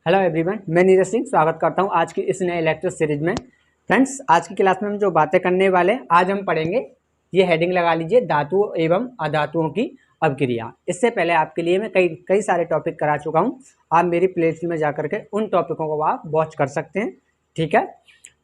Hello everyone, मैं नीरज सिंह स्वागत करता हूं आज की इस नए लेक्चर सीरीज में। फ्रेंड्स, आज की क्लास में हम जो बातें करने वाले हैं, आज हम पढ़ेंगे, ये हेडिंग लगा लीजिए, धातुओं एवं अधातुओं की अपक्रिया। इससे पहले आपके लिए मैं कई सारे टॉपिक करा चुका हूं। आप मेरी प्लेलिस्ट में जाकर के उन टॉपिकों को आप वॉच कर सकते हैं। ठीक है,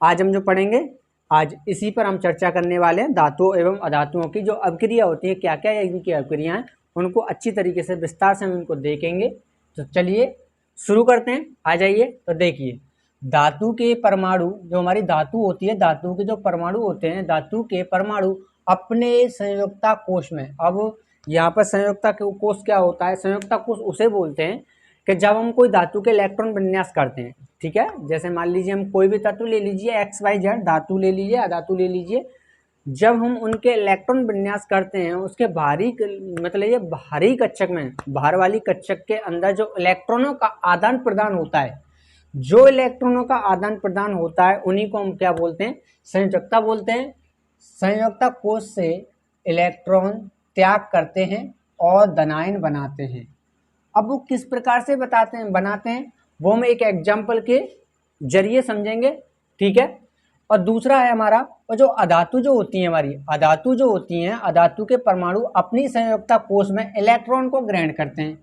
आज हम जो पढ़ेंगे, आज इसी पर हम चर्चा करने वाले हैं। धातुओं एवं अधातुओं की जो अपक्रिया होती है, क्या क्या इनकी अपक्रिया हैं, उनको अच्छी तरीके से विस्तार से हम इनको देखेंगे। तो चलिए शुरू करते हैं। आ जाइए। तो देखिए, धातु के परमाणु, जो हमारी धातु होती है, धातु के जो परमाणु होते हैं, धातु के परमाणु अपने संयोजकता कोश में। अब यहाँ पर संयोजकता कोश क्या होता है? संयोजकता कोश उसे बोलते हैं कि जब हम कोई धातु के इलेक्ट्रॉन विन्यास करते हैं। ठीक है, जैसे मान लीजिए हम कोई भी तत्व ले लीजिए, XYZ धातु ले लीजिए, अधातु ले लीजिए। जब हम उनके इलेक्ट्रॉन विन्यास करते हैं, उसके भारी, मतलब ये भारी कक्षक में, भार वाली कक्षक के अंदर जो इलेक्ट्रॉनों का आदान प्रदान होता है, जो इलेक्ट्रॉनों का आदान प्रदान होता है, उन्हीं को हम क्या बोलते हैं? संयोजकता बोलते हैं। संयोजकता कोश से इलेक्ट्रॉन त्याग करते हैं और धनायन बनाते हैं। अब वो किस प्रकार से बनाते हैं, वो हम एक एग्जाम्पल के जरिए समझेंगे। ठीक है, और दूसरा है हमारा, और जो अधातु जो होती है, हमारी अधातु जो होती हैं, अधातु के परमाणु अपनी संयोजकता कोश में इलेक्ट्रॉन को ग्रहण करते हैं।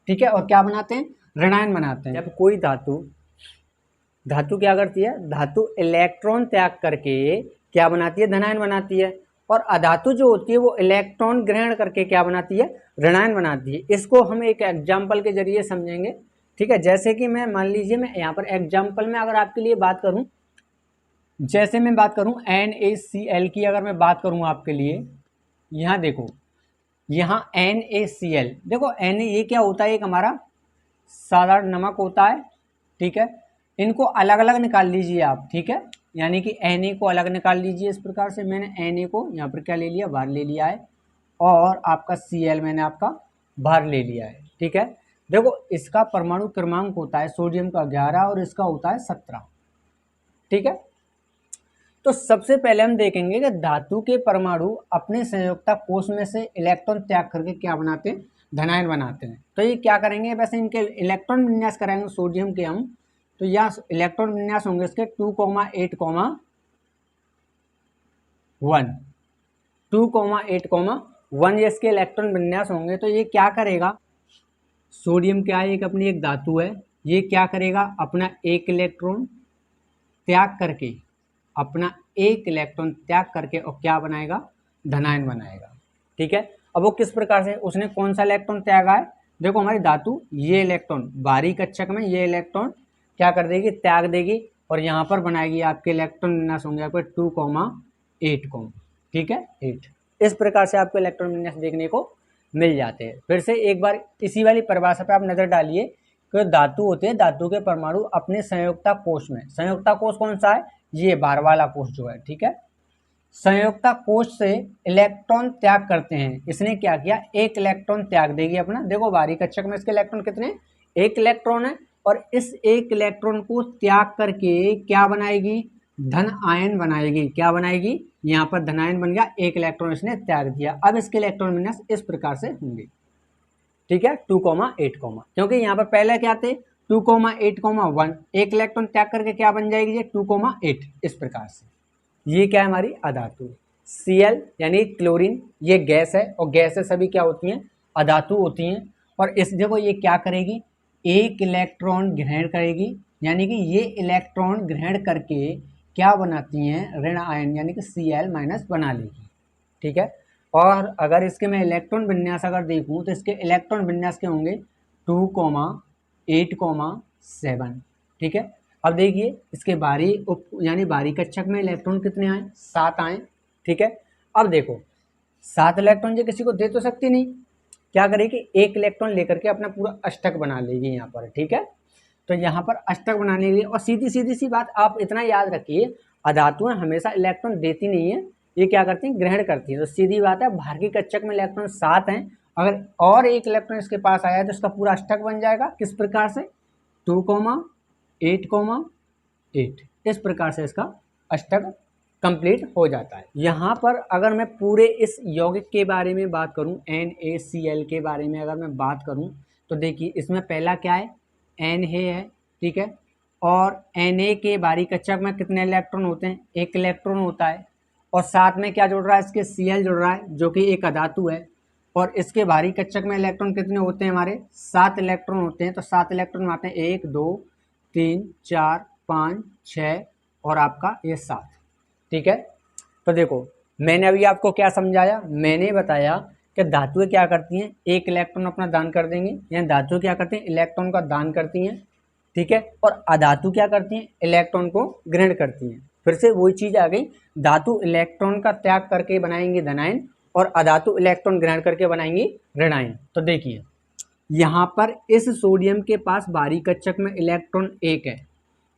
ठीक है, और क्या बनाते हैं? ऋणायन बनाते हैं। जब कोई धातु क्या करती है? धातु इलेक्ट्रॉन त्याग करके क्या बनाती है? धनायन बनाती है। और अधातु जो होती है, वो इलेक्ट्रॉन ग्रहण करके क्या बनाती है? ऋणायन बनाती है। इसको हम एक एग्जाम्पल के जरिए समझेंगे। ठीक है, जैसे कि मैं, मान लीजिए, मैं यहाँ पर एग्जाम्पल में अगर आपके लिए बात करूँ, जैसे मैं बात करूं NaCl की, अगर मैं बात करूं आपके लिए, यहाँ देखो, यहाँ NaCl, देखो Na ये क्या होता है? एक हमारा साधारण नमक होता है। ठीक है, इनको अलग अलग निकाल लीजिए आप। ठीक है, यानी कि Na को अलग निकाल लीजिए। इस प्रकार से मैंने Na को यहाँ पर क्या ले लिया? बाहर ले लिया है, और आपका Cl मैंने आपका बाहर ले लिया है। ठीक है, देखो इसका परमाणु क्रमांक होता है सोडियम का 11 और इसका होता है 17। ठीक है, तो सबसे पहले हम देखेंगे कि धातु के परमाणु अपने संयोजकता कोश में से इलेक्ट्रॉन त्याग करके क्या बनाते हैं? धनायन बनाते हैं। तो ये क्या करेंगे? वैसे इनके इलेक्ट्रॉन विन्यास कराएंगे सोडियम के हम। तो यहाँ इलेक्ट्रॉन विन्यास होंगे इसके 2,8,1, 2,8,1 ये इसके इलेक्ट्रॉन विन्यास होंगे। तो ये क्या करेगा? सोडियम क्या है? एक अपनी एक धातु है। ये क्या करेगा? अपना एक इलेक्ट्रॉन त्याग करके, अपना एक इलेक्ट्रॉन त्याग करके, और क्या बनाएगा? धनायन बनाएगा। ठीक है, अब वो किस प्रकार से, उसने कौन सा इलेक्ट्रॉन त्यागा है? देखो हमारी धातु ये इलेक्ट्रॉन बाहरी कक्षक में, ये इलेक्ट्रॉन क्या कर देगी? त्याग देगी, और यहाँ पर बनाएगी आपके इलेक्ट्रॉन विन्यास होंगे आपके 2,8। ठीक है, 8। इस प्रकार से आपको इलेक्ट्रॉन विन्यास देखने को मिल जाते हैं। फिर से एक बार इसी वाली परिभाषा पे आप नजर डालिए कि धातु होते हैं, धातु के परमाणु अपने संयोजकता कोश में, संयोजकता कोश कौन सा है? ये बाहर वाला कोश जो है। ठीक है, संयोजकता कोश से इलेक्ट्रॉन त्याग करते हैं। इसने क्या किया? एक इलेक्ट्रॉन त्याग देगी अपना। देखो बाहरी कक्षक में इसके इलेक्ट्रॉन कितने? एक इलेक्ट्रॉन है, और इस एक इलेक्ट्रॉन को त्याग करके क्या बनाएगी? धन आयन बनाएगी। क्या बनाएगी? यहाँ पर धन आयन बन गया, एक इलेक्ट्रॉन इसने त्याग दिया। अब इसके इलेक्ट्रॉन विन्यास इस प्रकार से होंगे। ठीक है, 2,8, क्योंकि यहाँ पर पहले क्या थे? 2,8,1, एक इलेक्ट्रॉन त्याग करके क्या बन जाएगी? ये 2,8। इस प्रकार से ये क्या है? हमारी अधातु। Cl यानी क्लोरीन, ये गैस है, और गैसें सभी क्या होती हैं? अधातु होती हैं। और इस, देखो ये क्या करेगी? एक इलेक्ट्रॉन ग्रहण करेगी, यानी कि ये इलेक्ट्रॉन ग्रहण करके क्या बनाती हैं? ऋण आयन, यानी कि Cl- बना लेगी। ठीक है, और अगर इसके मैं इलेक्ट्रॉन विन्यास अगर देखूं, तो इसके इलेक्ट्रॉन विन्यास के होंगे 2,8,7। ठीक है, अब देखिए इसके बाहरी यानी बाहरी कक्षक में इलेक्ट्रॉन कितने आए? 7 आए। ठीक है, अब देखो 7 इलेक्ट्रॉन जो किसी को दे तो सकती नहीं, क्या करेगी? एक इलेक्ट्रॉन लेकर के अपना पूरा अष्टक बना लेगी यहाँ पर। ठीक है, तो यहाँ पर अष्टक बनाने के लिए, और सीधी सीधी सी बात आप इतना याद रखिए, अधातुएं हमेशा इलेक्ट्रॉन देती नहीं है, ये क्या करती हैं? ग्रहण करती है। तो सीधी बात है, बाहर की कक्षक में इलेक्ट्रॉन 7 हैं, अगर और एक इलेक्ट्रॉन इसके पास आया तो इसका पूरा अष्टक बन जाएगा। किस प्रकार से? 2,8,8। इस प्रकार से इसका अष्टक कंप्लीट हो जाता है। यहाँ पर अगर मैं पूरे इस यौगिक के बारे में बात करूँ, NaCl के बारे में अगर मैं बात करूँ, तो देखिए इसमें पहला क्या है? Na है, ठीक है। और Na के बारीक कक्षक में कितने इलेक्ट्रॉन होते हैं, एक इलेक्ट्रॉन होता है। और साथ में क्या जुड़ रहा है, इसके Cl जुड़ रहा है जो कि एक अधातु है। और इसके बारीक कक्षक में इलेक्ट्रॉन कितने होते हैं हमारे, 7 इलेक्ट्रॉन होते हैं। तो 7 इलेक्ट्रॉन आते हैं, 1 2 3 4 5 6 और आपका ये 7। ठीक है। तो देखो मैंने अभी आपको क्या समझाया, मैंने बताया कि धातुएं क्या करती हैं, एक इलेक्ट्रॉन अपना दान कर देंगी, यानी धातुएं क्या करती हैं, इलेक्ट्रॉन का दान करती हैं। ठीक है। और अधातु क्या करती हैं, इलेक्ट्रॉन को ग्रहण करती हैं। फिर से वही चीज आ गई, धातु इलेक्ट्रॉन का त्याग करके बनाएंगे धनायन और अधातु इलेक्ट्रॉन ग्रहण करके बनाएंगी ऋणायन। तो देखिए यहाँ पर इस सोडियम के पास बारीक कक्षक में इलेक्ट्रॉन 1 है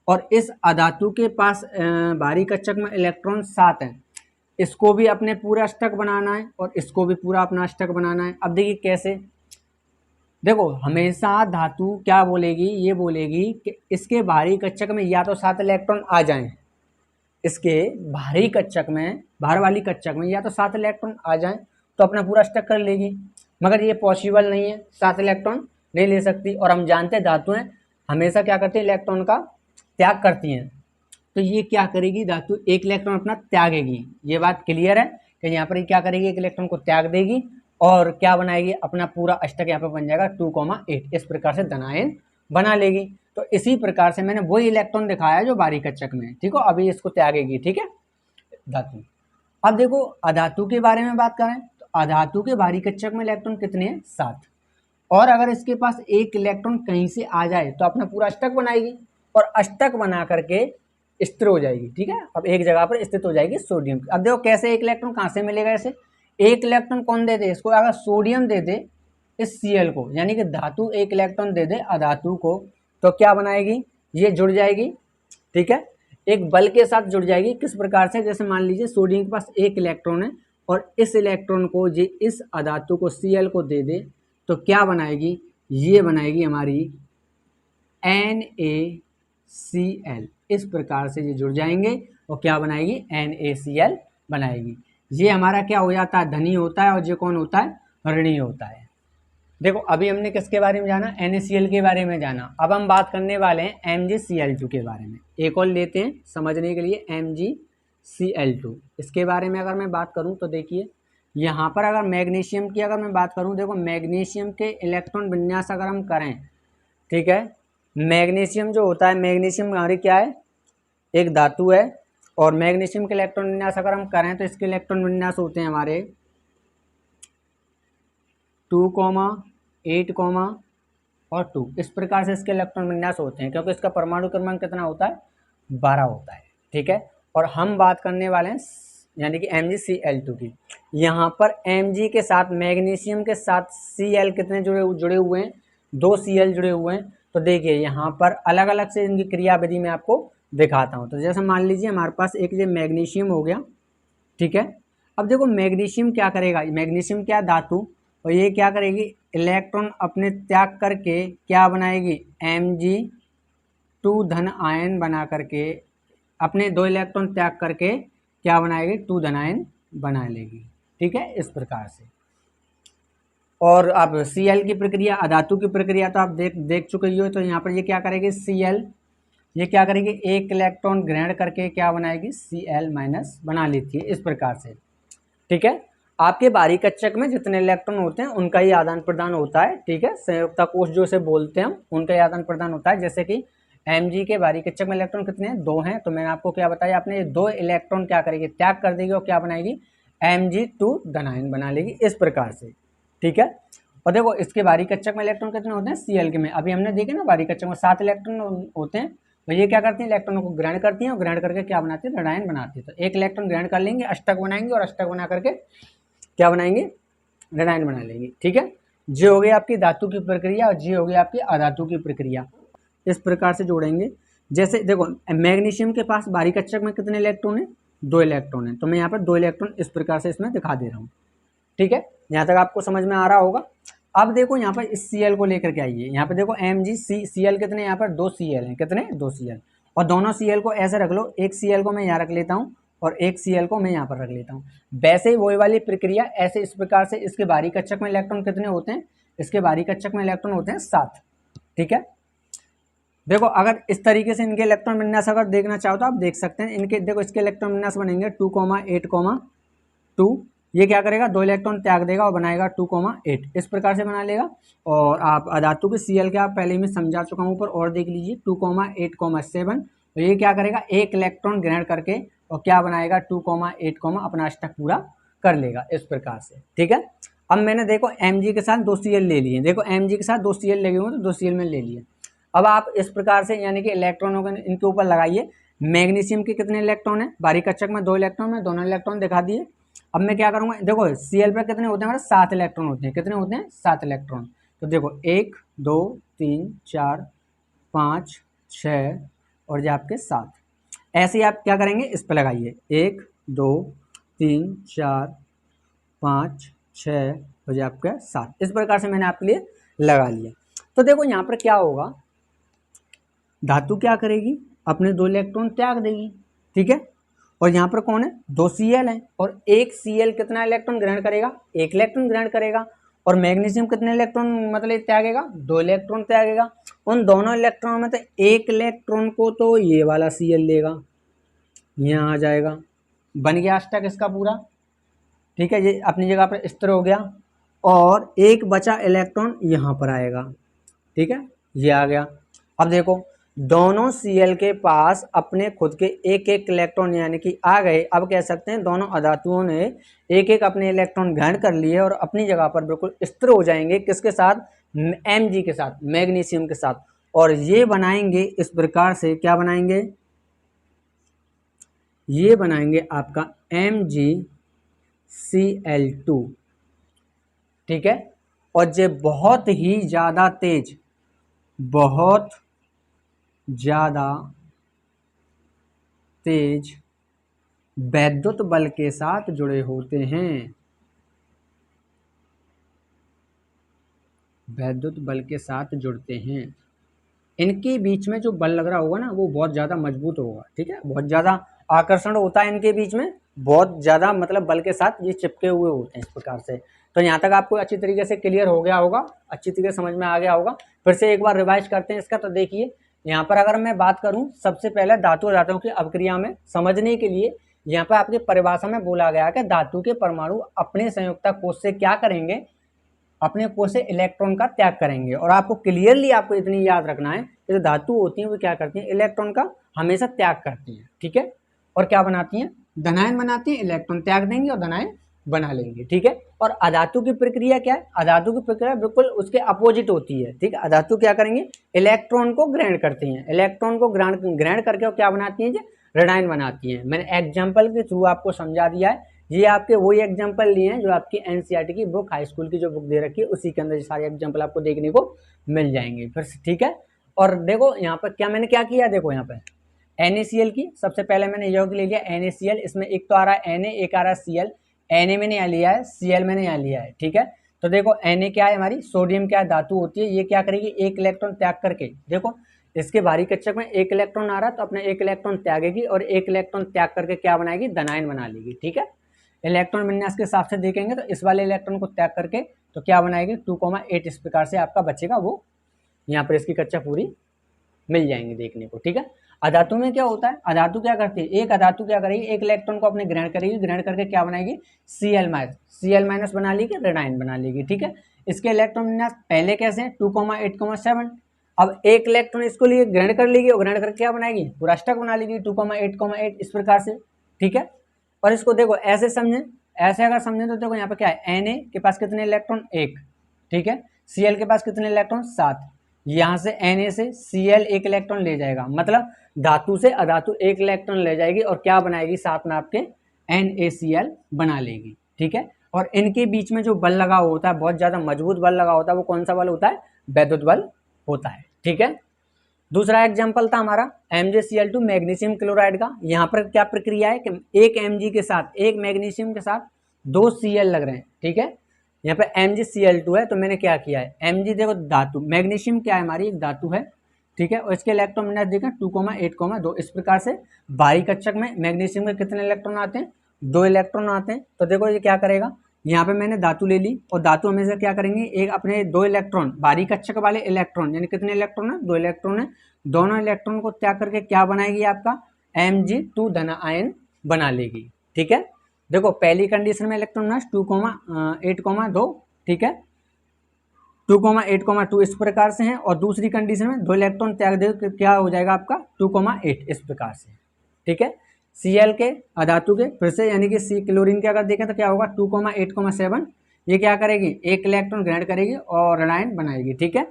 और इस अधातु के पास बारीक कक्षक में इलेक्ट्रॉन 7 है। इसको भी अपने पूरा अष्टक बनाना है और इसको भी पूरा अपना अष्टक बनाना है। अब देखिए कैसे, देखो हमेशा धातु क्या बोलेगी, ये बोलेगी कि इसके बाहरी कक्षक में या तो 7 इलेक्ट्रॉन आ जाएं, इसके बाहरी कक्षक में, बाहर वाली कक्षक में या तो 7 इलेक्ट्रॉन आ जाएं तो अपना पूरा अष्टक कर लेगी। मगर ये पॉसिबल नहीं है, 7 इलेक्ट्रॉन नहीं ले सकती। और हम जानते हैं धातुएं हमेशा क्या करती हैं, इलेक्ट्रॉन का त्याग करती हैं। तो ये क्या करेगी, धातु एक इलेक्ट्रॉन अपना त्यागेगी। ये बात क्लियर है कि यहाँ पर ये क्या करेगी, एक इलेक्ट्रॉन को त्याग देगी और क्या बनाएगी, अपना पूरा अष्टक यहाँ पर बन जाएगा 2,8। इस प्रकार से धनायन बना लेगी। तो इसी प्रकार से मैंने वही इलेक्ट्रॉन दिखाया जो बारीक कक्षक में, ठीक है। अभी इसको त्यागेगी, ठीक है, धातु। अब देखो अधातु के बारे में बात करें तो अधातु के बारीक कक्षक में इलेक्ट्रॉन कितने हैं, 7। और अगर इसके पास एक इलेक्ट्रॉन कहीं से आ जाए तो अपना पूरा अष्टक बनाएगी और अष्टक बना करके स्थिर हो जाएगी। ठीक है, अब एक जगह पर स्थित हो जाएगी सोडियम। अब देखो कैसे एक इलेक्ट्रॉन कहाँ से मिलेगा, ऐसे एक इलेक्ट्रॉन कौन दे दे इसको, अगर सोडियम दे दे इस Cl को, यानी कि धातु एक इलेक्ट्रॉन दे दे अधातु को, तो क्या बनाएगी, ये जुड़ जाएगी। ठीक है, एक बल के साथ जुड़ जाएगी। किस प्रकार से, जैसे मान लीजिए सोडियम के पास एक इलेक्ट्रॉन है और इस इलेक्ट्रॉन को ये इस अधातु को Cl को दे दे तो क्या बनाएगी, ये बनाएगी हमारी NaCl। इस प्रकार से ये जुड़ जाएंगे और क्या बनाएगी, NaCl बनाएगी। ये हमारा क्या हो जाता है, धनी होता है और ये कौन होता है, ऋणी होता है। देखो अभी हमने किसके बारे में जाना, NaCl के बारे में जाना। अब हम बात करने वाले हैं MgCl2 के बारे में। एक और लेते हैं समझने के लिए, MgCl2। इसके बारे में अगर मैं बात करूं तो देखिए यहाँ पर अगर मैग्नीशियम की अगर मैं बात करूं, देखो मैग्नीशियम के इलेक्ट्रॉन विन्यास अगर हम करें, ठीक है, मैग्नीशियम जो होता है, मैग्नीशियम हमारी क्या है, एक धातु है। और मैग्नीशियम के इलेक्ट्रॉन विन्यास अगर हम करें तो इसके इलेक्ट्रॉन विन्यास होते हैं हमारे 2, 8, और 2। इस प्रकार से इसके इलेक्ट्रॉन विन्यास होते हैं, क्योंकि इसका परमाणु क्रमांक कितना होता है, 12 होता है। ठीक है, और हम बात करने वाले हैं यानी कि MgCl2 की। यहाँ पर Mg के साथ मैग्नीशियम के साथ Cl कितने जुड़े हुए हैं, 2 Cl जुड़े हुए हैं। तो देखिए यहाँ पर अलग अलग से इनकी क्रियाविधि में आपको दिखाता हूँ। तो जैसे मान लीजिए हमारे पास एक ये मैग्नीशियम हो गया, ठीक है। अब देखो मैग्नीशियम क्या करेगा, मैग्नीशियम क्या धातु, और ये क्या करेगी, इलेक्ट्रॉन अपने त्याग करके क्या बनाएगी, Mg2 धन आयन बना करके, अपने 2 इलेक्ट्रॉन त्याग करके क्या बनाएगी, 2 धन आयन बना लेगी। ठीक है, इस प्रकार से। और अब Cl की प्रक्रिया, अधातु की प्रक्रिया तो आप देख चुके ही हो। तो यहाँ पर ये क्या करेगी, Cl ये क्या करेगी, एक इलेक्ट्रॉन ग्रहण करके क्या बनाएगी, Cl- बना लेती है, इस प्रकार से। ठीक है, आपके बारीक कक्षक में जितने इलेक्ट्रॉन होते हैं उनका ही आदान प्रदान होता है। ठीक है, संयुक्ता कोष जो से बोलते हैं हम, उनका ही आदान प्रदान होता है। जैसे कि Mg के बारीक कक्षक में इलेक्ट्रॉन कितने हैं, 2 हैं। तो मैंने आपको क्या बताया, आपने 2 इलेक्ट्रॉन क्या करेगी, त्याग कर देगी और क्या बनाएगी, Mg2 धनायन बना लेगी, इस प्रकार से। ठीक है, और देखो इसके बारीक कक्षक में इलेक्ट्रॉन कितने होते हैं, Cl के में अभी हमने देखे ना, बारीक कक्षक में 7 इलेक्ट्रॉन होते हैं। तो ये क्या करती हैं, इलेक्ट्रॉनों को ग्रहण करती हैं और ग्रहण करके क्या बनाती है, ऋणायन बनाती है। तो एक इलेक्ट्रॉन ग्रहण कर लेंगे, अष्टक बनाएंगे और अष्टक बना करके क्या बनाएंगे, ऋणायन बना लेंगे। ठीक है, ये हो गई आपकी धातु की प्रक्रिया और ये हो गई आपकी अधातु की प्रक्रिया। इस प्रकार से जोड़ेंगे। जैसे देखो मैग्नीशियम के पास बारीक कक्षक में कितने इलेक्ट्रॉन है, 2 इलेक्ट्रॉन है। तो मैं यहाँ पर 2 इलेक्ट्रॉन इस प्रकार से इसमें दिखा दे रहा हूँ। ठीक है, यहाँ तक आपको समझ में आ रहा होगा। अब देखो यहाँ पर इस Cl को लेकर के आइए। यहाँ पर देखो MgCl कितने, यहाँ पर 2 Cl हैं, कितने, 2 Cl। और दोनों Cl को ऐसे रख लो, एक Cl को मैं यहाँ रख लेता हूँ और एक Cl को मैं यहाँ पर रख लेता हूँ। वैसे ही वही वाली प्रक्रिया ऐसे इस प्रकार से। इसके बारीक कक्षक में इलेक्ट्रॉन कितने होते हैं, इसके बारीक कक्षक में इलेक्ट्रॉन होते हैं 7। ठीक है, देखो अगर इस तरीके से इनके इलेक्ट्रॉन विन्यास अगर देखना चाहो तो आप देख सकते हैं। इनके देखो इसके इलेक्ट्रॉन विन्यास बनेंगे 2,8,2। ये क्या करेगा, 2 इलेक्ट्रॉन त्याग देगा और बनाएगा 2,8, इस प्रकार से बना लेगा। और आप अधातु के Cl के आप पहले ही मैं समझा चुका हूँ ऊपर, और देख लीजिए 2,8,7। तो ये क्या करेगा, एक इलेक्ट्रॉन ग्रहण करके और क्या बनाएगा 2,8, अपना अष्टक पूरा कर लेगा इस प्रकार से। ठीक है, अब मैंने देखो Mg के साथ 2 Cl ले लिए, देखो Mg के साथ 2 Cl लगे हुए तो 2 Cl में ले लिए। अब आप इस प्रकार से यानी कि इलेक्ट्रॉनों के इनके ऊपर लगाइए। मैग्नीशियम के कितने इलेक्ट्रॉन है, बारीक कक्षक में 2 इलेक्ट्रॉन है, दोनों इलेक्ट्रॉन दिखा दिए। अब मैं क्या करूंगा, देखो Cl पर कितने होते हैं हमारे 7 इलेक्ट्रॉन होते हैं, कितने होते हैं 7 इलेक्ट्रॉन। तो देखो 1 2 3 4 5 6 और जो आपके 7, ऐसे ही आप क्या करेंगे इस पर लगाइए 1 2 3 4 5 6 और जो आपका 7, इस प्रकार से मैंने आपके लिए लगा लिया। तो देखो यहाँ पर क्या होगा, धातु क्या करेगी, अपने 2 इलेक्ट्रॉन त्याग देगी। ठीक है, और यहाँ पर कौन है, 2 Cl है, और एक Cl कितना इलेक्ट्रॉन ग्रहण करेगा, 1 इलेक्ट्रॉन ग्रहण करेगा। और मैग्नीशियम कितने इलेक्ट्रॉन मतलब त्यागेगा, 2 इलेक्ट्रॉन त्यागेगा। उन दोनों इलेक्ट्रॉन में तो 1 इलेक्ट्रॉन को तो ये वाला Cl लेगा, यहाँ आ जाएगा, बन गया अष्टक इसका पूरा। ठीक है, ये अपनी जगह पर स्थिर हो गया, और एक बचा इलेक्ट्रॉन यहाँ पर आएगा। ठीक है, ये आ गया। अब देखो दोनों Cl के पास अपने खुद के एक एक इलेक्ट्रॉन यानी कि आ गए। अब कह सकते हैं दोनों अधातुओं ने एक एक अपने इलेक्ट्रॉन ग्रहण कर लिए और अपनी जगह पर बिल्कुल स्थिर हो जाएंगे, किसके साथ, Mg के साथ, मैग्नीशियम के साथ। और ये बनाएंगे इस प्रकार से, क्या बनाएंगे, ये बनाएंगे आपका MgCl2। ठीक है, और ये बहुत ही ज़्यादा तेज, बहुत ज़्यादा तेज वैद्युत बल के साथ जुड़े होते हैं, वैद्युत बल के साथ जुड़ते हैं। इनके बीच में जो बल लग रहा होगा ना वो बहुत ज़्यादा मजबूत होगा। ठीक है, बहुत ज़्यादा आकर्षण होता है इनके बीच में, बहुत ज़्यादा मतलब बल के साथ ये चिपके हुए होते हैं इस प्रकार से। तो यहाँ तक आपको अच्छी तरीके से क्लियर हो गया होगा, अच्छी तरीके से समझ में आ गया होगा। फिर से एक बार रिवाइज करते हैं इसका। तो देखिए यहाँ पर अगर मैं बात करूँ, सबसे पहले धातु अधातुओं की अभिक्रिया में समझने के लिए यहाँ पर आपकी परिभाषा में बोला गया कि धातु के परमाणु अपने संयुक्ता कोश से क्या करेंगे, अपने कोश से इलेक्ट्रॉन का त्याग करेंगे। और आपको क्लियरली आपको इतनी याद रखना है कि जो धातु होती हैं वो क्या करती हैं, इलेक्ट्रॉन का हमेशा त्याग करती हैं। ठीक है, और क्या बनाती हैं, धनायन बनाती हैं, इलेक्ट्रॉन त्याग देंगे और धनायन बना लेंगे। ठीक है, और अधातु की प्रक्रिया क्या है, अधातु की प्रक्रिया बिल्कुल उसके अपोजिट होती है। ठीक है, अधातु क्या करेंगे, इलेक्ट्रॉन को ग्रहण करती हैं, इलेक्ट्रॉन को ग्रहण करके और क्या बनाती हैं, ऋणायन बनाती हैं। मैंने एग्जाम्पल के थ्रू आपको समझा दिया है। ये आपके वही एग्जाम्पल लिए हैं जो आपकी एनसीईआरटी की बुक, हाई स्कूल की जो बुक दे रखी है उसी के अंदर ये सारे एग्जाम्पल आपको देखने को मिल जाएंगे फिर से। ठीक है, और देखो यहाँ पर क्या मैंने क्या किया, देखो यहाँ पर NaCl की सबसे पहले मैंने यौगिक ले लिया NaCl, इसमें एक तो आ रहा है Na, एक आ रहा है Cl। Na मैंने यहाँ लिया है, Cl मैंने यहाँ लिया है। ठीक है, तो देखो Na क्या है, हमारी सोडियम क्या है, धातु होती है। ये क्या करेगी, एक इलेक्ट्रॉन त्याग करके, देखो इसके बाहरी कक्षक में एक इलेक्ट्रॉन आ रहा है तो अपने एक इलेक्ट्रॉन त्यागेगी और एक इलेक्ट्रॉन त्याग करके क्या बनाएगी, धनायन बना लेगी। ठीक है, इलेक्ट्रॉन विन्यास के हिसाब से देखेंगे तो इस वाले इलेक्ट्रॉन को त्याग करके तो क्या बनाएगी 2,8, इस प्रकार से आपका बचेगा वो, यहाँ पर इसकी कक्षा पूरी मिल जाएंगे देखने को। ठीक है, अधातु में क्या होता है, अधातु क्या करती है, एक अधातु क्या करेगी, एक इलेक्ट्रॉन को अपने ग्रहण करेगी, ग्रहण करके क्या बनाएगी Cl माइनस बना लेगी, ऋणायन बना लेगी। ठीक है, इसके इलेक्ट्रॉन विन्यास पहले कैसे 2,8,7। अब एक इलेक्ट्रॉन इसको लिए ग्रहण कर लेगी और ग्रहण करके क्या बनाएगी, पूरा अष्टक बना लेगी 2,8,8, इस प्रकार से। ठीक है, और इसको देखो ऐसे समझें, ऐसे अगर समझें तो देखो यहाँ पे क्या है, Na के पास कितने इलेक्ट्रॉन, 1। ठीक है, Cl के पास कितने इलेक्ट्रॉन, 7। यहाँ से Na से Cl एक इलेक्ट्रॉन ले जाएगा, मतलब धातु से अधातु एक इलेक्ट्रॉन ले जाएगी और क्या बनाएगी, साथ में आपके NaCl बना लेगी। ठीक है, और इनके बीच में जो बल लगा होता है, बहुत ज्यादा मजबूत बल लगा होता है, वो कौन सा बल होता है, वैद्युत बल होता है। ठीक है, दूसरा एग्जाम्पल था हमारा MgCl2 मैग्नीशियम क्लोराइड का। यहाँ पर क्या प्रक्रिया है कि एक Mg के साथ, एक मैग्नीशियम के साथ 2 Cl लग रहे हैं। ठीक है, यहाँ पे MgCl2 है तो मैंने क्या किया है, Mg देखो धातु, मैग्नीशियम क्या है, हमारी एक धातु है। ठीक है, और इसके इलेक्ट्रॉन विन्यास देखें 2,8,2, इस प्रकार से बाहरी कक्षक में मैग्नीशियम के कितने इलेक्ट्रॉन आते हैं, 2 इलेक्ट्रॉन आते हैं। तो देखो ये क्या करेगा, यहाँ पे मैंने धातु ले ली और धातु हमेशा क्या करेंगे, एक अपने दो इलेक्ट्रॉन बारीक कक्षक वाले इलेक्ट्रॉन, यानी कितने इलेक्ट्रॉन है, दो इलेक्ट्रॉन है, दोनों इलेक्ट्रॉन को त्याग करके क्या बनाएगी आपका Mg2 धन आयन बना लेगी। ठीक है, देखो पहली कंडीशन में इलेक्ट्रॉन मास 2,8,2, ठीक है, 2,8,2 इस प्रकार से है, और दूसरी कंडीशन में दो इलेक्ट्रॉन त्याग दे तो क्या हो जाएगा आपका 2,8 इस प्रकार से। ठीक है, Cl के अधातु के फिर से यानी कि सी क्लोरीन के अगर देखें तो क्या होगा 2,8,7, ये क्या करेगी, एक इलेक्ट्रॉन ग्रहण करेगी और ऋणायन बनाएगी। ठीक है,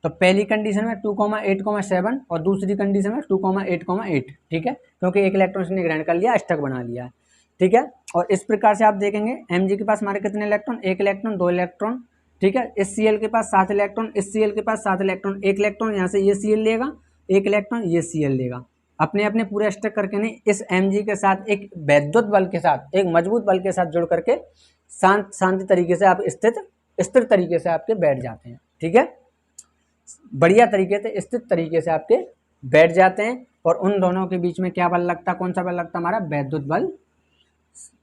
तो पहली कंडीशन में 2,8,7 और दूसरी कंडीशन में 2,8,8, ठीक है, क्योंकि एक इलेक्ट्रॉन ने ग्रहण कर लिया, अष्टक बना लिया है। ठीक है, और इस प्रकार से आप देखेंगे Mg के पास हमारे कितने इलेक्ट्रॉन, एक इलेक्ट्रॉन, दो इलेक्ट्रॉन। ठीक है, इस Cl के पास 7 इलेक्ट्रॉन, इस Cl के पास 7 इलेक्ट्रॉन, एक इलेक्ट्रॉन यहाँ से ये Cl लेगा, एक इलेक्ट्रॉन ये Cl लेगा, अपने अपने पूरे अष्टक करके नहीं, इस Mg के साथ एक वैद्युत बल के साथ, एक मजबूत बल के साथ जुड़ करके शांति तरीके से आप स्थिर तरीके से आपके बैठ जाते हैं। ठीक है, बढ़िया तरीके से स्थिर तरीके से आपके बैठ जाते हैं, और उन दोनों के बीच में क्या बल लगता है, कौन सा बल लगता है, हमारा वैद्युत बल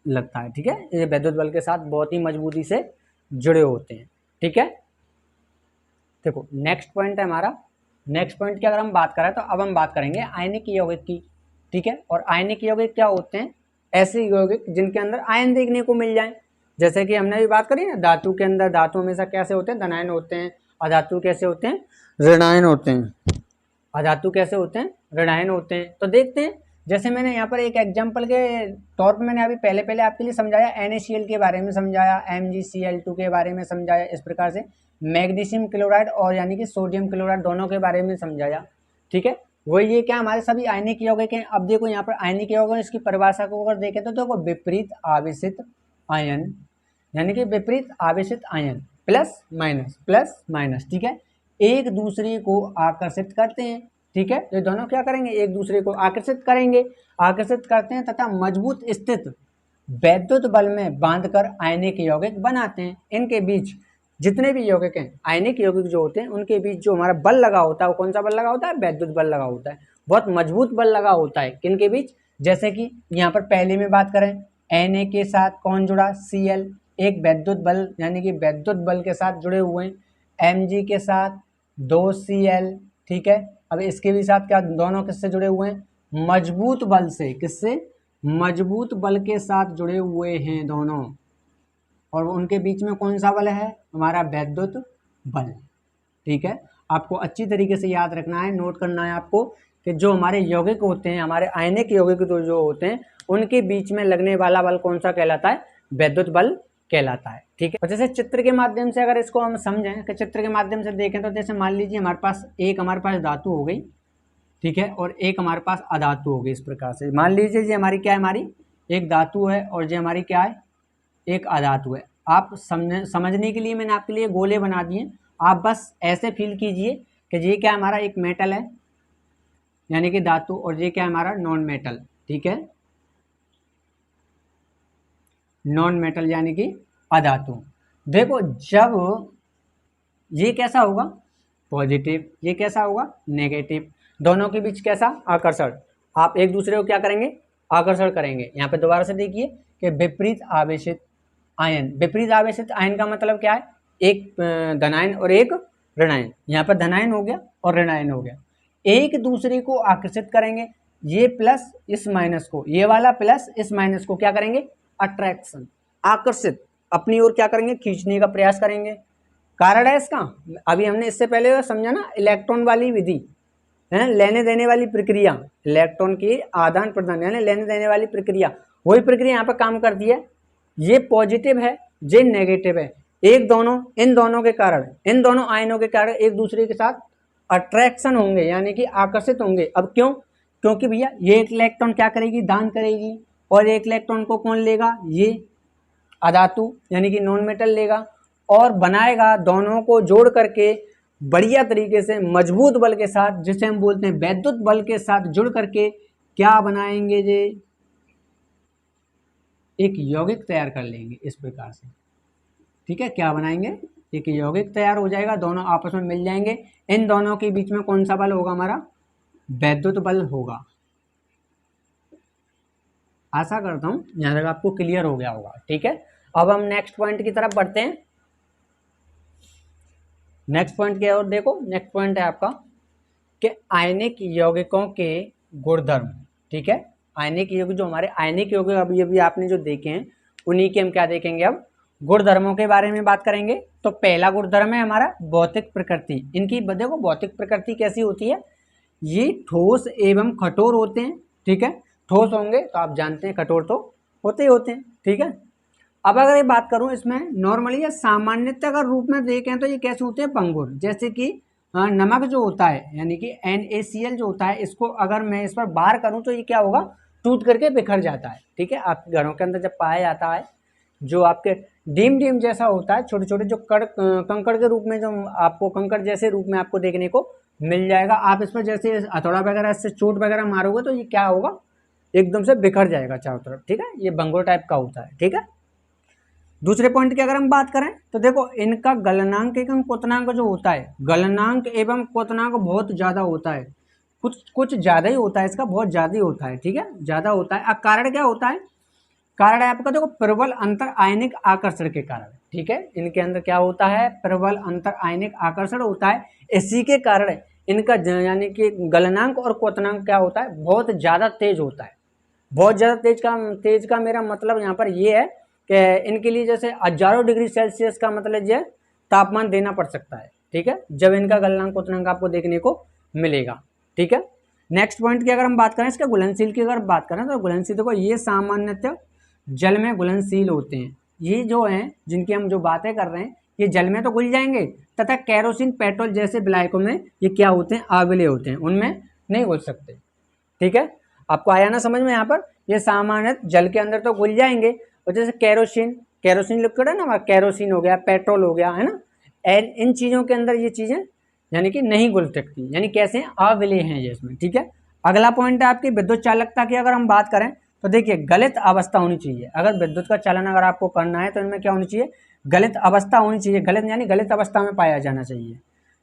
लगता है। ठीक है, ये वैद्युत बल के साथ बहुत ही मजबूती से जुड़े होते हैं। ठीक है, देखो नेक्स्ट पॉइंट है हमारा, नेक्स्ट पॉइंट की अगर हम बात करें तो अब हम बात करेंगे आयनिक यौगिक की। ठीक है, और आयनिक यौगिक क्या होते हैं, ऐसे यौगिक जिनके अंदर आयन देखने को मिल जाए। जैसे कि हमने भी बात करी ना, धातु के अंदर धातु हमेशा कैसे होते हैं, धनायन होते हैं, अधातु कैसे होते हैं, ऋणायन होते हैं। अधातु कैसे होते हैं, ऋणायन होते हैं। तो देखते हैं, जैसे मैंने यहाँ पर एक एग्जाम्पल के तौर पर मैंने अभी पहले आपके लिए समझाया, NaCl के बारे में समझाया, MgCl2 के बारे में समझाया, इस प्रकार से मैग्नीशियम क्लोराइड और यानी कि सोडियम क्लोराइड दोनों के बारे में समझाया। ठीक है, वही ये क्या हमारे सभी आयनिक यौगिक हैं। अब देखो यहाँ पर आयनिक यौगिक, इसकी परिभाषा को अगर देखें तो देखो विपरीत आवेशित आयन, यानी कि विपरीत आवेशित आयन प्लस माइनस, ठीक है, एक दूसरे को आकर्षित करते हैं। ठीक है, ये दोनों क्या करेंगे, एक दूसरे को आकर्षित करेंगे, आकर्षित करते हैं तथा मजबूत स्थित वैद्युत बल में बांधकर आयनिक यौगिक बनाते हैं। इनके बीच जितने भी यौगिक हैं, आयनिक यौगिक जो होते हैं, उनके बीच जो हमारा बल लगा होता है वो कौन सा बल लगा होता है, वैद्युत बल लगा होता है, बहुत मजबूत बल लगा होता है। किनके बीच, जैसे कि यहाँ पर पहले में बात करें, Na के साथ कौन जुड़ा, Cl, एक वैद्युत बल यानी कि वैद्युत बल के साथ जुड़े हुए हैं। Mg के साथ 2 Cl, ठीक है, अब इसके भी साथ क्या, दोनों किससे जुड़े हुए हैं, मजबूत बल से, किससे, मजबूत बल के साथ जुड़े हुए हैं दोनों, और उनके बीच में कौन सा बल है, हमारा वैद्युत बल। ठीक है, आपको अच्छी तरीके से याद रखना है, नोट करना है आपको कि जो हमारे यौगिक होते हैं, हमारे आयनिक यौगिक जो होते हैं, उनके बीच में लगने वाला बल कौन सा कहलाता है, वैद्युत बल कहलाता है। ठीक है, और जैसे चित्र के माध्यम से अगर इसको हम समझें कि चित्र के माध्यम से देखें तो जैसे मान लीजिए हमारे पास धातु हो गई, ठीक है, और एक हमारे पास अधातु हो गई। इस प्रकार से मान लीजिए ये हमारी क्या है, हमारी एक धातु है और ये हमारी क्या है, एक अधातु है। आप समझने के लिए मैंने आपके लिए गोले बना दिए, आप बस ऐसे फील कीजिए कि ये क्या हमारा एक मेटल है यानी कि धातु, और ये क्या हमारा नॉन मेटल। ठीक है, नॉन मेटल यानी कि अधातु। देखो जब ये कैसा होगा, पॉजिटिव, ये कैसा होगा, नेगेटिव, दोनों के बीच कैसा, आकर्षण, आप एक दूसरे को क्या करेंगे, आकर्षण करेंगे। यहाँ पे दोबारा से देखिए कि विपरीत आवेशित आयन, विपरीत आवेशित आयन का मतलब क्या है, एक धनायन और एक ऋणायन, यहाँ पर धनायन हो गया और ऋणायन हो गया, एक दूसरे को आकर्षित करेंगे। ये प्लस इस माइनस को, ये वाला प्लस इस माइनस को क्या करेंगे, अट्रैक्शन, आकर्षित, अपनी ओर क्या करेंगे, खींचने का प्रयास करेंगे। कारण है इसका, अभी हमने इससे पहले समझा ना, इलेक्ट्रॉन वाली विधि है, लेने देने वाली प्रक्रिया, इलेक्ट्रॉन की आदान प्रदान यानी लेने देने वाली प्रक्रिया, वही प्रक्रिया यहाँ पर काम करती है। ये पॉजिटिव है, ये नेगेटिव है, इन दोनों के कारण, इन दोनों आयनों के कारण एक दूसरे के साथ अट्रैक्शन होंगे यानी कि आकर्षित होंगे। अब क्यों, क्योंकि भैया ये एक इलेक्ट्रॉन क्या करेगी, दान करेगी, और एक इलेक्ट्रॉन को कौन लेगा, ये अधातु यानी कि नॉन मेटल लेगा, और बनाएगा, दोनों को जोड़ करके बढ़िया तरीके से मजबूत बल के साथ, जिसे हम बोलते हैं वैद्युत बल के साथ जुड़ करके क्या बनाएंगे, ये एक यौगिक तैयार कर लेंगे इस प्रकार से। ठीक है, क्या बनाएंगे, एक यौगिक तैयार हो जाएगा, दोनों आपस में मिल जाएंगे। इन दोनों के बीच में कौन सा बल होगा, हमारा वैद्युत बल होगा। आशा करता हूं यहां तक आपको क्लियर हो गया होगा। ठीक है, अब हम नेक्स्ट पॉइंट की तरफ बढ़ते हैं। नेक्स्ट पॉइंट क्या है, और देखो नेक्स्ट पॉइंट है आपका कि आयनिक यौगिकों के गुणधर्म। ठीक है, आयनिक यौगिक, जो हमारे आयनिक यौगिक अभी अभी आपने जो देखे हैं, उन्हीं के हम क्या देखेंगे, अब गुणधर्मों के बारे में बात करेंगे। तो पहला गुणधर्म है हमारा भौतिक प्रकृति। इनकी देखो भौतिक प्रकृति कैसी होती है, ये ठोस एवं कठोर होते हैं। ठीक है, ठोस होंगे तो आप जानते हैं, कठोर तो होते ही होते हैं। ठीक है, अब अगर ये बात करूं इसमें नॉर्मली या सामान्यतः अगर रूप में देखें तो ये कैसे होते हैं, भंगुर। जैसे कि नमक जो होता है, यानी कि NaCl जो होता है, इसको अगर मैं इस पर बाहर करूं तो ये क्या होगा, टूट करके बिखर जाता है। ठीक है, आपके घरों के अंदर जब पाया जाता है, जो आपके डीम डीम जैसा होता है, छोटे छोटे जो कंकड़ के रूप में, जो आपको कंकड़ जैसे रूप में आपको देखने को मिल जाएगा। आप इस पर जैसे हथौड़ा वगैरह से चोट वगैरह मारोगे तो ये क्या होगा, एकदम से बिखर जाएगा चारों तरफ। ठीक है, ये भंगुर टाइप का होता है। ठीक है, दूसरे पॉइंट की अगर हम बात करें तो देखो इनका गलनांक एवं क्वथनांक जो होता है, गलनांक एवं क्वथनांक बहुत ज़्यादा होता है, कुछ ज़्यादा ही होता है, इसका बहुत ज़्यादा ही होता है। ठीक है, ज़्यादा होता है। अब कारण क्या होता है, कारण है आपका देखो प्रबल अंतर आयनिक आकर्षण के कारण। ठीक है, इनके अंदर क्या होता है, प्रबल अंतर आयनिक आकर्षण होता है। इसी के कारण इनका यानी कि गलनांक और क्वथनांक क्या होता है, बहुत ज़्यादा तेज होता है। बहुत ज़्यादा तेज का मेरा मतलब यहाँ पर ये है कि इनके लिए जैसे हजारों डिग्री सेल्सियस का मतलब ये तापमान देना पड़ सकता है। ठीक है, जब इनका गलनांक क्वथनांक आपको देखने को मिलेगा। ठीक है, नेक्स्ट पॉइंट की अगर हम बात करें, इसका घुलनशील की अगर बात करें तो घुलनशील देखो ये सामान्यतः जल में घुलनशील होते हैं। ये जो हैं जिनकी हम जो बातें कर रहे हैं, ये जल में तो घुल जाएंगे, तथा केरोसिन पेट्रोल जैसे विलायकों में ये क्या होते हैं, आविले होते हैं, उनमें नहीं घुल सकते। ठीक है, आपको आया ना समझ में, यहाँ पर ये सामान्य जल के अंदर तो घुल जाएंगे, और जैसे केरोसिन लिक्विड है ना, केरोसिन हो गया, पेट्रोल हो गया, है ना, इन चीज़ों के अंदर ये चीज़ें यानी कि नहीं घुल सकती, यानी कैसे अविलेय हैं ये इसमें। ठीक है, अगला पॉइंट है आपकी विद्युत चालकता की अगर हम बात करें तो देखिए गलित अवस्था होनी चाहिए। अगर विद्युत का चालन अगर आपको करना है तो इनमें क्या होनी चाहिए, गलित अवस्था होनी चाहिए। गलित यानी गलित अवस्था में पाया जाना चाहिए।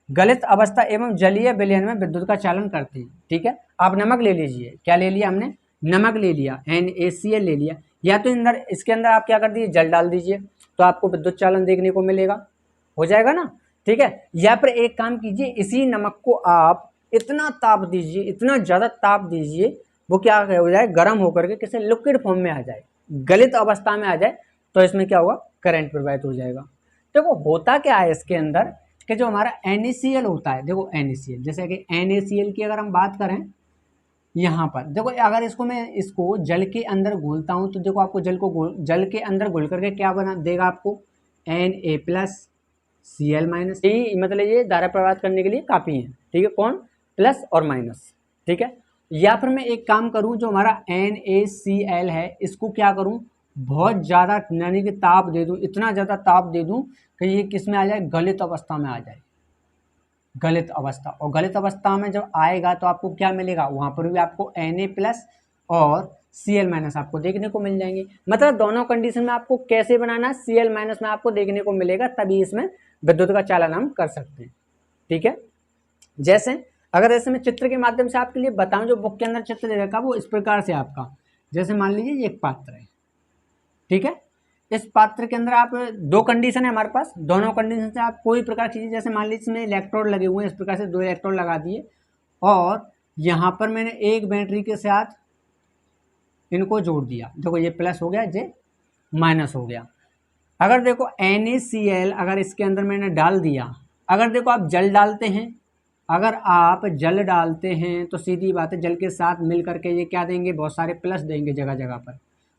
गलित अवस्था एवं जलीय विलयन में विद्युत का चालन करते हैं। ठीक है, आप नमक ले लीजिए, क्या ले लिया हमने, नमक ले लिया, NaCl ले लिया, या तो अंदर इसके अंदर आप क्या कर दीजिए, जल डाल दीजिए, तो आपको विद्युत चालन देखने को मिलेगा, हो जाएगा ना। ठीक है, या फिर एक काम कीजिए, इसी नमक को आप इतना ताप दीजिए, इतना ज़्यादा ताप दीजिए, वो क्या हो जाए, गर्म होकर के किसी लिक्विड फॉर्म में आ जाए, गलित अवस्था में आ जाए, तो इसमें क्या होगा, करंट प्रवाहित हो जाएगा। देखो होता क्या है इसके अंदर कि जो हमारा NaCl होता है, देखो NaCl, जैसे कि NaCl की अगर हम बात करें यहाँ पर, देखो अगर इसको जल के अंदर घोलता हूँ तो देखो आपको जल के अंदर घोल करके क्या बना देगा, आपको Na+Cl-, यही मतलब ये धारा प्रवाहित करने के लिए काफ़ी है। ठीक है, कौन, प्लस और माइनस। ठीक है, या फिर मैं एक काम करूं, जो हमारा NaCl है इसको क्या करूं, बहुत ज़्यादा यानी कि ताप दे दूं, इतना ज़्यादा ताप दे दूं कि ये किस में आ जाए, गलित अवस्था में आ जाए, गलित अवस्था। और गलित अवस्था में जब आएगा तो आपको क्या मिलेगा, वहाँ पर भी आपको Na+ और Cl- आपको देखने को मिल जाएंगे। मतलब दोनों कंडीशन में आपको कैसे बनाना है, Cl- में आपको देखने को मिलेगा, तभी इसमें विद्युत का चालन हम कर सकते हैं। ठीक है, जैसे अगर ऐसे मैं चित्र के माध्यम से आपके लिए बताऊं, जो बुक के अंदर चित्र दे रखा है वो इस प्रकार से आपका, जैसे मान लीजिए ये एक पात्र है। ठीक है, इस पात्र के अंदर आप दो कंडीशन है हमारे पास, दोनों कंडीशन से आप कोई प्रकार की चीज़, जैसे मान लीजिए इसमें इलेक्ट्रोड लगे हुए हैं, इस प्रकार से 2 इलेक्ट्रोड लगा दिए, और यहाँ पर मैंने एक बैटरी के साथ इनको जोड़ दिया, देखो ये प्लस हो गया, ये माइनस हो गया। अगर देखो NaCl अगर इसके अंदर मैंने डाल दिया, अगर देखो आप जल डालते हैं, अगर आप जल डालते हैं तो सीधी बात है, जल के साथ मिल करके ये क्या देंगे, बहुत सारे प्लस देंगे, जगह जगह पर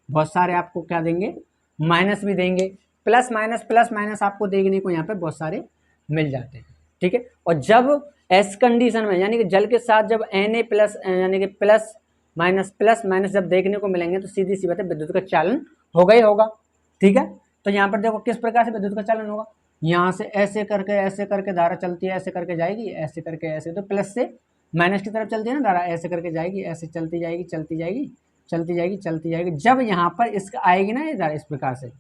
बहुत सारे आपको क्या देंगे, माइनस भी देंगे, प्लस माइनस आपको देखने को यहाँ पे बहुत सारे मिल जाते हैं। ठीक है, और जब एस कंडीशन में यानी कि जल के साथ जब Na+ यानी कि प्लस माइनस जब देखने को मिलेंगे तो सीधी सी बात है, विद्युत का चालन होगा ही होगा। ठीक है, तो यहाँ पर देखो किस प्रकार से विद्युत का चालन होगा, यहाँ से ऐसे करके धारा चलती है, ऐसे करके जाएगी, ऐसे करके ऐसे, तो प्लस से माइनस की तरफ चलती है ना धारा, ऐसे करके जाएगी, ऐसे चलती जाएगी। जब यहाँ पर इसका आएगी ना ये धारा इस प्रकार से,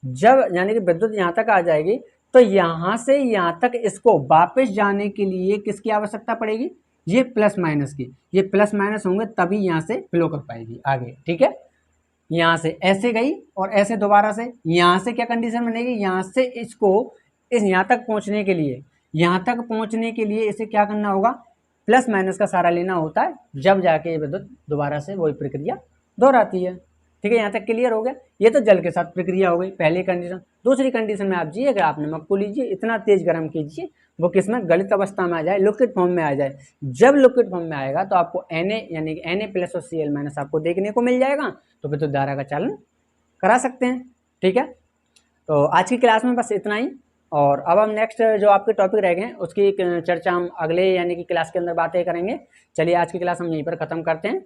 जब यानी कि विद्युत यहाँ तक आ जाएगी, तो यहाँ से यहाँ तक इसको वापस जाने के लिए किसकी आवश्यकता पड़ेगी, ये प्लस माइनस की, ये प्लस माइनस होंगे तभी यहाँ से फ्लो कर पाएगी आगे। ठीक है, यहाँ से ऐसे गई और ऐसे दोबारा से यहाँ से क्या कंडीशन बनेगी, यहाँ से इसको इस यहाँ तक पहुँचने के लिए, यहाँ तक पहुँचने के लिए इसे क्या करना होगा, प्लस माइनस का सहारा लेना होता है, जब जाके ये विद्युत दोबारा से वही प्रक्रिया दोहराती है। ठीक है, यहाँ तक क्लियर हो गया। ये तो जल के साथ प्रक्रिया हो गई, पहली कंडीशन। दूसरी कंडीशन में आप जी, अगर आप नमक को लीजिए, इतना तेज गर्म कीजिए वो किस में, गलित अवस्था में आ जाए, लिक्विड फॉर्म में आ जाए। जब लिक्विड फॉर्म में आएगा तो आपको Na यानी कि Na प्लस और Cl माइनस आपको देखने को मिल जाएगा, तो विद्युत धारा का चालन करा सकते हैं। ठीक है, तो आज की क्लास में बस इतना ही, और अब हम नेक्स्ट जो आपके टॉपिक रह गए उसकी चर्चा हम अगले यानी कि क्लास के अंदर बातें करेंगे। चलिए आज की क्लास हम यहीं पर ख़त्म करते हैं।